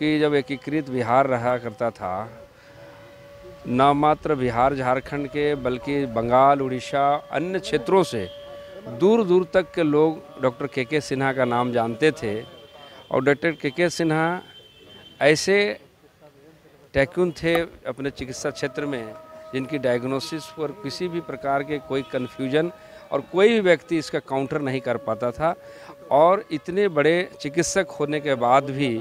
कि जब एकीकृत बिहार रहा करता था, न मात्र बिहार झारखंड के बल्कि बंगाल, उड़ीसा, अन्य क्षेत्रों से दूर दूर तक के लोग डॉक्टर के सिन्हा का नाम जानते थे। और डॉक्टर के सिन्हा ऐसे टैक्यून थे अपने चिकित्सा क्षेत्र में, जिनकी डायग्नोसिस पर किसी भी प्रकार के कोई कन्फ्यूजन और कोई भी व्यक्ति इसका काउंटर नहीं कर पाता था। और इतने बड़े चिकित्सक होने के बाद भी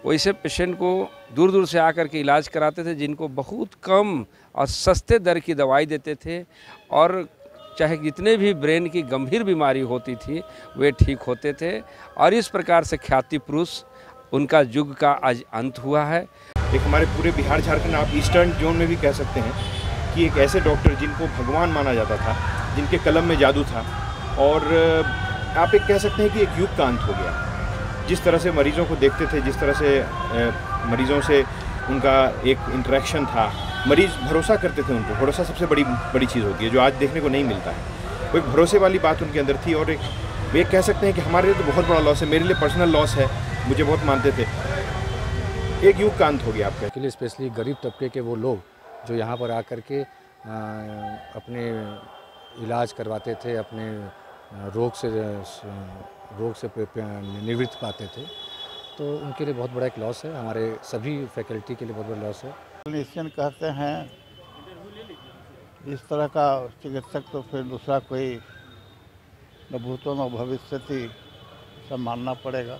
वैसे पेशेंट को दूर दूर से आकर के इलाज कराते थे, जिनको बहुत कम और सस्ते दर की दवाई देते थे, और चाहे जितने भी ब्रेन की गंभीर बीमारी होती थी वे ठीक होते थे। और इस प्रकार से ख्याति पुरुष उनका युग का आज अंत हुआ है। एक हमारे पूरे बिहार झारखंड, आप ईस्टर्न जोन में भी कह सकते हैं कि एक ऐसे डॉक्टर जिनको भगवान माना जाता था, जिनके कलम में जादू था, और आप एक कह सकते हैं कि एक युग का अंत हो गया। जिस तरह से मरीज़ों को देखते थे, जिस तरह से मरीज़ों से उनका एक इंटरेक्शन था, मरीज़ भरोसा करते थे उनको। भरोसा सबसे बड़ी चीज़ होती है जो आज देखने को नहीं मिलता है। वो एक भरोसे वाली बात उनके अंदर थी। और एक कह सकते हैं कि हमारे लिए तो बहुत बड़ा लॉस है, मेरे लिए पर्सनल लॉस है, मुझे बहुत मानते थे। एक युग का अंत हो गया आपका। के लिए स्पेशली गरीब तबके के वो लोग जो यहाँ पर आकर के अपने इलाज करवाते थे, अपने रोग से निवृत्त पाते थे, तो उनके लिए बहुत बड़ा एक लॉस है। हमारे सभी फैकल्टी के लिए बहुत बड़ा लॉस है। क्लिनिशियन कहते हैं इस तरह का चिकित्सक तो फिर दूसरा कोई न भूतो न भविष्यति, सब मानना पड़ेगा।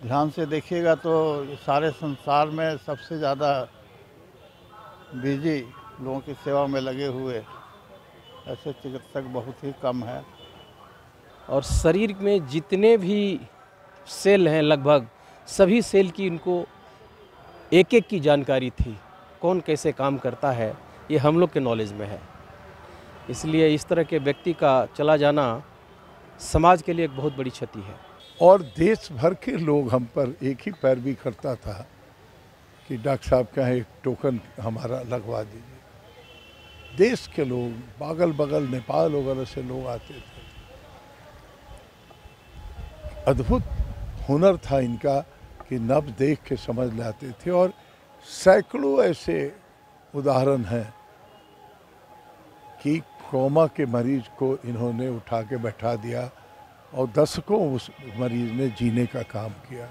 ध्यान से देखिएगा तो सारे संसार में सबसे ज़्यादा बिजी लोगों की सेवा में लगे हुए ऐसे चिकित्सक बहुत ही कम है। और शरीर में जितने भी सेल हैं लगभग सभी सेल की इनको एक एक की जानकारी थी, कौन कैसे काम करता है ये हम लोग के नॉलेज में है। इसलिए इस तरह के व्यक्ति का चला जाना समाज के लिए एक बहुत बड़ी क्षति है। और देश भर के लोग हम पर एक ही पैरवी करता था कि डॉक्टर साहब का एक टोकन हमारा लगवा दीजिए। देश के लोग बगल नेपाल वगैरह से लोग आते थे। अद्भुत हुनर था इनका कि नब देख के समझ लाते थे। और सैकड़ों ऐसे उदाहरण हैं कि कोमा के मरीज को इन्होंने उठा के बैठा दिया और दशकों उस मरीज ने जीने का काम किया।